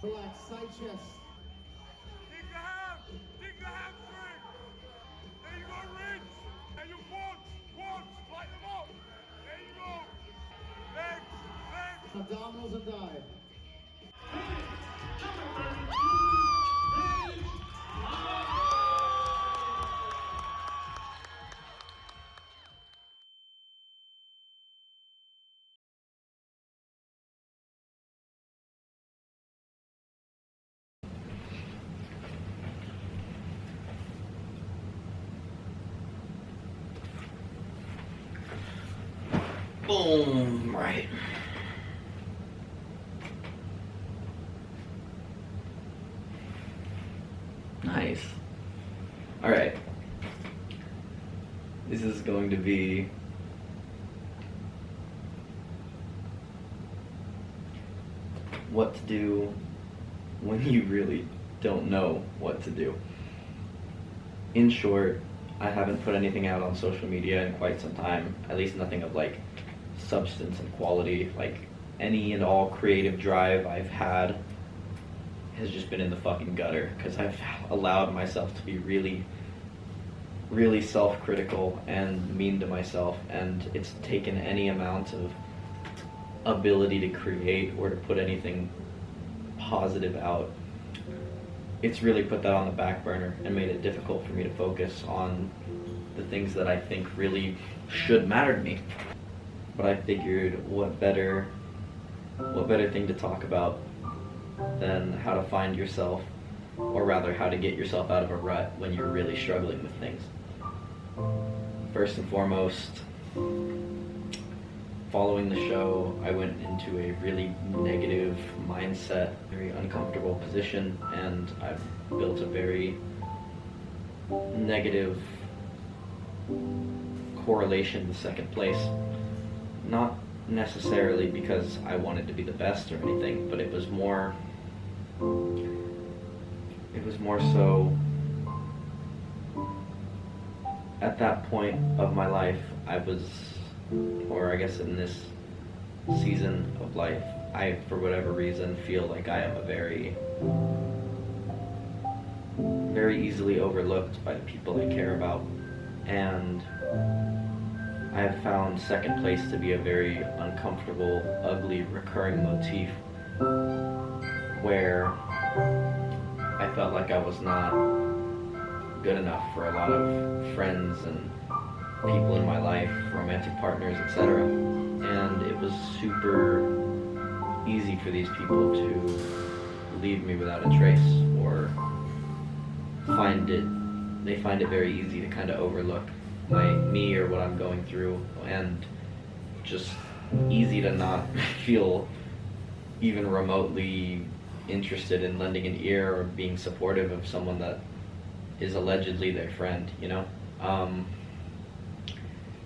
Relax, side chest. Dig the hamstring. There you go, rinse. And your quads, lighten them up. There you go. Legs. Abdominals and dive. Boom, right. Nice. All right. This is going to be what to do when you really don't know what to do. In short, I haven't put anything out on social media in quite some time, at least nothing of like substance and quality. Like any and all creative drive I've had has just been in the fucking gutter because I've allowed myself to be really, really self-critical and mean to myself, and it's taken any amount of ability to create or to put anything positive out. It's really put that on the back burner and made it difficult for me to focus on the things that I think really should matter to me. But I figured what better thing to talk about than how to find yourself, or rather how to get yourself out of a rut when you're really struggling with things. First and foremost, following the show, I went into a really negative mindset, very uncomfortable position, and I've built a very negative correlation to second place. Not necessarily because I wanted to be the best or anything, but it was more so at that point of my life, or I guess in this season of life, I, for whatever reason, feel like I am a very easily overlooked by the people I care about, and I have found second place to be a very uncomfortable, ugly, recurring motif where I felt like I was not good enough for a lot of friends and people in my life, romantic partners, etc. And it was super easy for these people to leave me without a trace, or they find it very easy to kind of overlook me or what I'm going through, and just easy to not feel even remotely interested in lending an ear or being supportive of someone that is allegedly their friend, you know?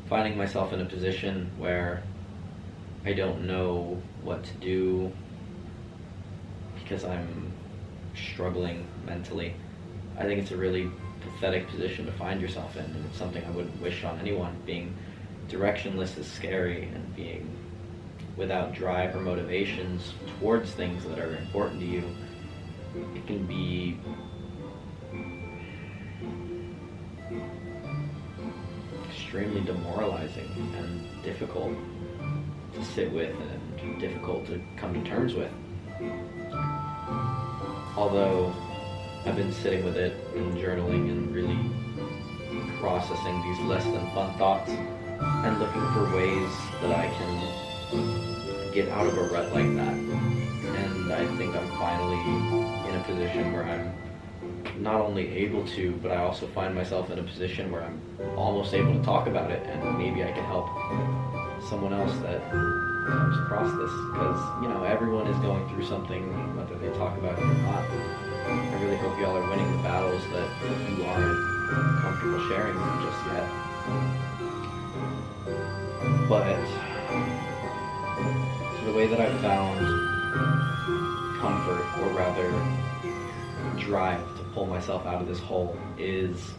Finding myself in a position where I don't know what to do because I'm struggling mentally. I think it's a really pathetic position to find yourself in, and it's something I wouldn't wish on anyone. Being directionless is scary, and being without drive or motivations towards things that are important to you, it can be extremely demoralizing and difficult to sit with and difficult to come to terms with. Although I've been sitting with it and journaling and really processing these less than fun thoughts and looking for ways that I can get out of a rut like that. And I think I'm finally in a position where I'm not only able to, but I also find myself in a position where I'm almost able to talk about it, and maybe I can help someone else that comes across this, because, you know, everyone is going through something, whether they talk about it or not. I really hope y'all are winning the battles that you aren't comfortable sharing just yet. But so the way that I've found comfort, or rather drive, to pull myself out of this hole is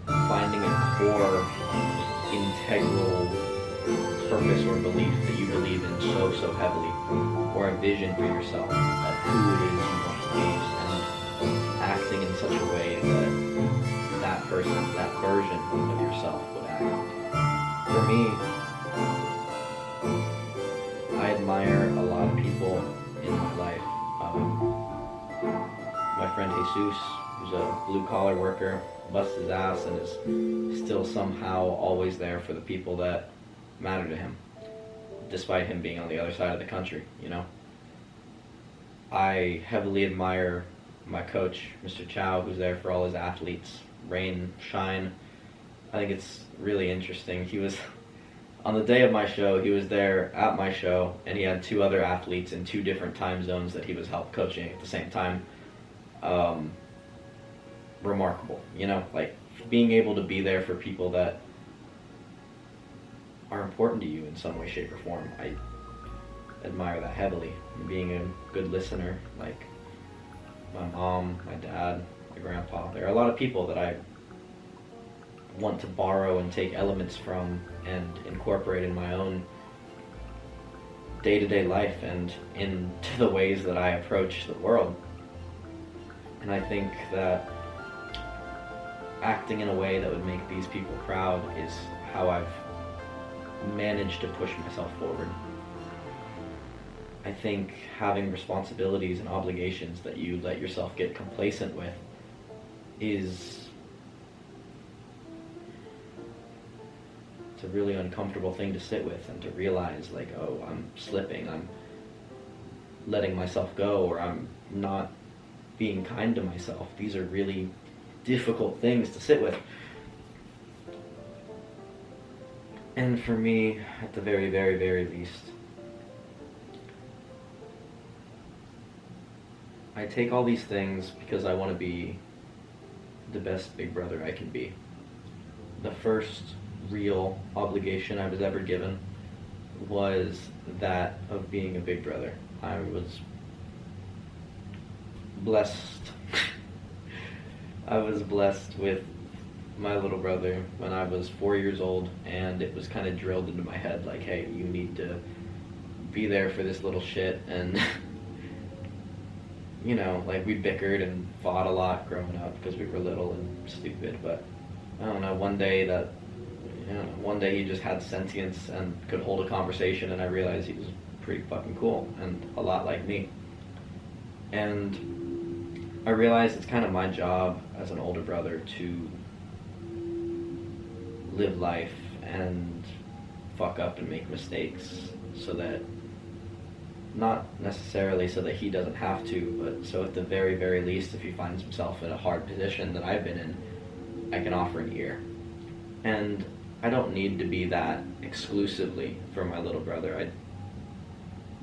finding a core, integral purpose or belief that you believe in so heavily. or a vision for yourself of who it is you want to be, and acting in such a way that that person, that version of yourself would act. For me, I admire a lot of people in my life. My friend Jesus, who's a blue-collar worker, busts his ass and is still somehow always there for the people that matter to him, despite him being on the other side of the country, you know? I heavily admire my coach, Mr. Chow, who's there for all his athletes, rain, shine. I think it's really interesting. He was, on the day of my show, he was there at my show, and he had 2 other athletes in 2 different time zones that he was help coaching at the same time. Remarkable, you know, like being able to be there for people that are important to you in some way, shape, or form. I admire that heavily. Being a good listener, like my mom, my dad, my grandpa. There are a lot of people that I want to borrow and take elements from and incorporate in my own day-to-day life and into the ways that I approach the world. And I think that acting in a way that would make these people proud is how I've managed to push myself forward. I think having responsibilities and obligations that you let yourself get complacent with is it's a really uncomfortable thing to sit with and to realize, like, oh, I'm slipping, I'm letting myself go, or I'm not being kind to myself. These are really difficult things to sit with. And for me, at the very, very, very least, I take all these things because I want to be the best big brother I can be. The first real obligation I was ever given was that of being a big brother. I was blessed. I was blessed with my little brother when I was 4 years old, and it was kind of drilled into my head, like, hey, you need to be there for this little shit. And you know, like, we bickered and fought a lot growing up because we were little and stupid, but I don't know, one day he just had sentience and could hold a conversation, and I realized he was pretty fucking cool and a lot like me. And I realized it's kind of my job as an older brother to live life and fuck up and make mistakes, so that, not necessarily so that he doesn't have to, but so at the very, very least, if he finds himself in a hard position that I've been in, I can offer an ear. And I don't need to be that exclusively for my little brother. I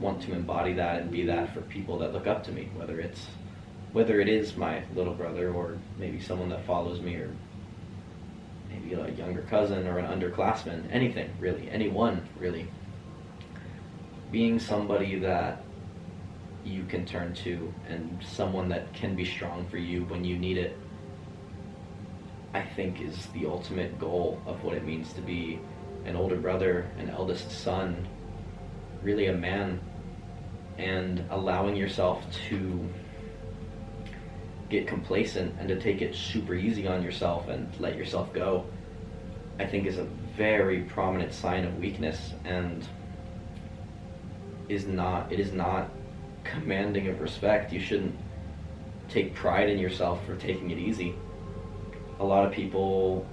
want to embody that and be that for people that look up to me, whether it is my little brother, or maybe someone that follows me, or maybe a younger cousin or an underclassman, anything really, anyone really. Being somebody that you can turn to and someone that can be strong for you when you need it, I think is the ultimate goal of what it means to be an older brother, an eldest son, really a man. And allowing yourself to get complacent and to take it super easy on yourself and let yourself go, I think is a very prominent sign of weakness, and it is not commanding of respect. You shouldn't take pride in yourself for taking it easy. A lot of people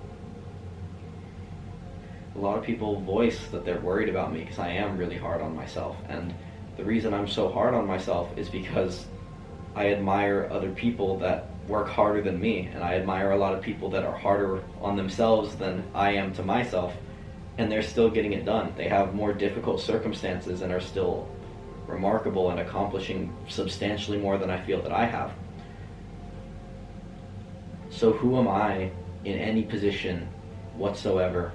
voice that they're worried about me because I am really hard on myself, and the reason I'm so hard on myself is because I admire other people that work harder than me, and I admire a lot of people that are harder on themselves than I am to myself, and they're still getting it done. They have more difficult circumstances and are still remarkable and accomplishing substantially more than I feel that I have. So who am I in any position whatsoever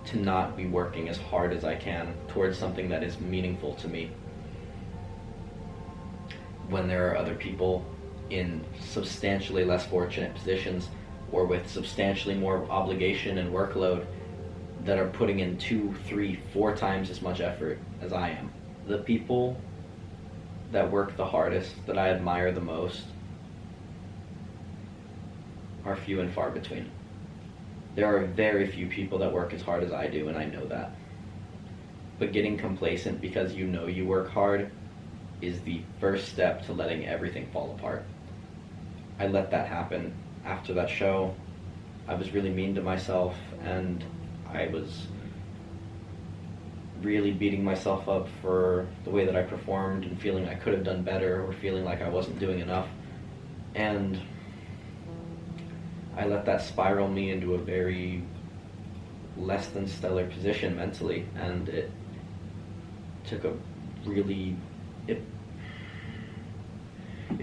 to not be working as hard as I can towards something that is meaningful to me, when there are other people in substantially less fortunate positions or with substantially more obligation and workload that are putting in 2, 3, 4 times as much effort as I am? The people that work the hardest, that I admire the most, are few and far between. There are very few people that work as hard as I do, and I know that. But getting complacent because you know you work hard is the first step to letting everything fall apart. I let that happen after that show. I was really mean to myself, and I was really beating myself up for the way that I performed and feeling I could have done better or feeling like I wasn't doing enough. And I let that spiral me into a very less than stellar position mentally, and it took a really, it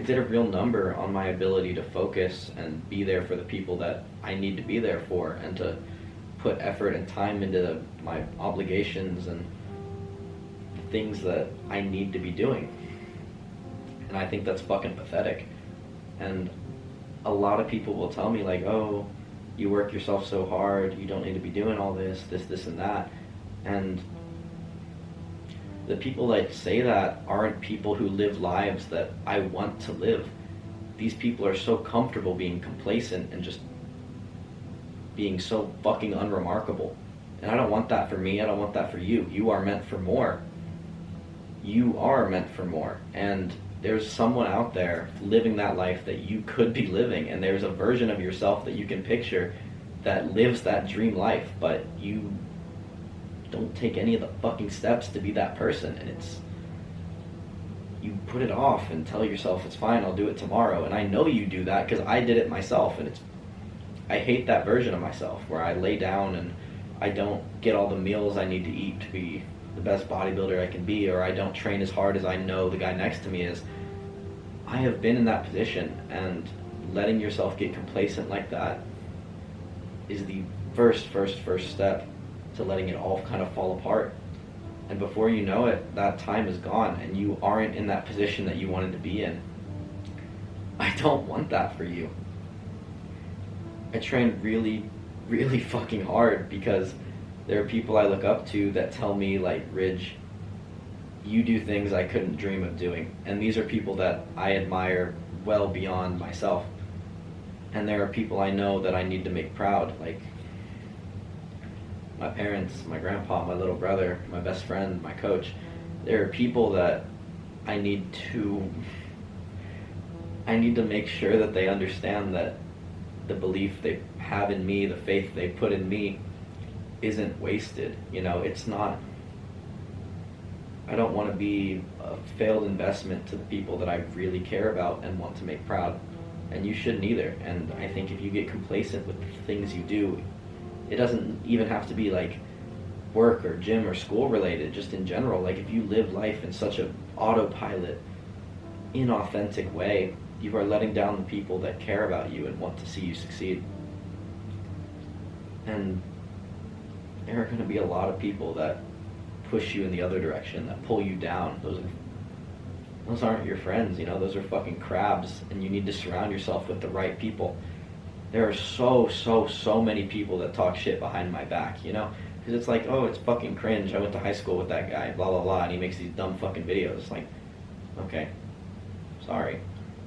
did a real number on my ability to focus and be there for the people that I need to be there for, and to put effort and time into my obligations and the things that I need to be doing. And I think that's fucking pathetic. And a lot of people will tell me, like, oh, you work yourself so hard, you don't need to be doing all this, and that. And the people that say that aren't people who live lives that I want to live. These people are so comfortable being complacent and just being so fucking unremarkable. And I don't want that for me, I don't want that for you. You are meant for more. You are meant for more. And there's someone out there living that life that you could be living, and there's a version of yourself that you can picture that lives that dream life, but you don't take any of the fucking steps to be that person. And you put it off and tell yourself, it's fine, I'll do it tomorrow. And I know you do that because I did it myself, and I hate that version of myself where I lay down and I don't get all the meals I need to eat to be the best bodybuilder I can be, or I don't train as hard as I know the guy next to me is. I have been in that position, and letting yourself get complacent like that is the first step to letting it all kind of fall apart. And before you know it, that time is gone and you aren't in that position that you wanted to be in. I don't want that for you. I train really, really fucking hard because there are people I look up to that tell me, like, Ridge, you do things I couldn't dream of doing. And these are people that I admire well beyond myself. And there are people I know that I need to make proud, like my parents, my grandpa, my little brother, my best friend, my coach. There are people that I need to make sure that they understand that the belief they have in me, the faith they put in me, isn't wasted. You know, it's not, I don't want to be a failed investment to the people that I really care about and want to make proud. And you shouldn't either. And I think if you get complacent with the things you do, it doesn't even have to be like work or gym or school related, just in general. Like, if you live life in such an autopilot, inauthentic way, you are letting down the people that care about you and want to see you succeed. And there are going to be a lot of people that push you in the other direction, that pull you down. Those aren't your friends, you know, those are fucking crabs, and you need to surround yourself with the right people. There are so many people that talk shit behind my back, you know? Because it's like, oh, it's fucking cringe, I went to high school with that guy, blah, blah, blah, and he makes these dumb fucking videos. Like, okay, sorry.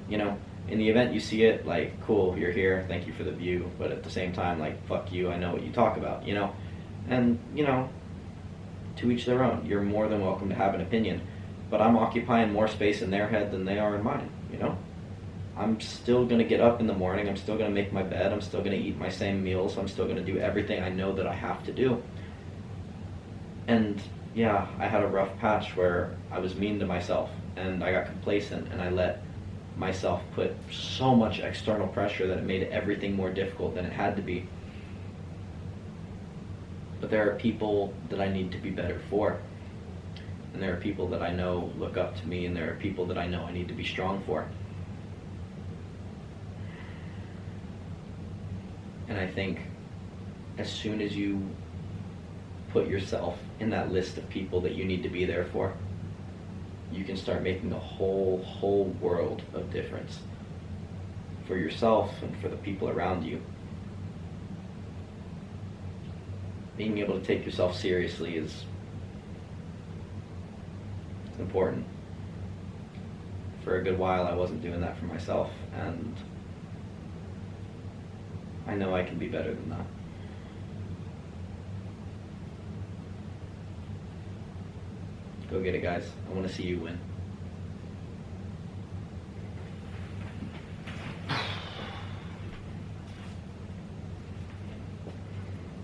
You know, in the event you see it, like, cool, you're here, thank you for the view, but at the same time, like, fuck you, I know what you talk about, you know? And, you know, to each their own. You're more than welcome to have an opinion. But I'm occupying more space in their head than they are in mine, you know? I'm still going to get up in the morning, I'm still going to make my bed, I'm still going to eat my same meals, I'm still going to do everything I know that I have to do. And yeah, I had a rough patch where I was mean to myself, and I got complacent, and I let myself put so much external pressure that it made everything more difficult than it had to be. But there are people that I need to be better for. And there are people that I know look up to me, and there are people that I know I need to be strong for. And I think as soon as you put yourself in that list of people that you need to be there for, you can start making a whole world of difference for yourself and for the people around you. Being able to take yourself seriously is important. For a good while, I wasn't doing that for myself, and I know I can be better than that. Go get it, guys. I want to see you win.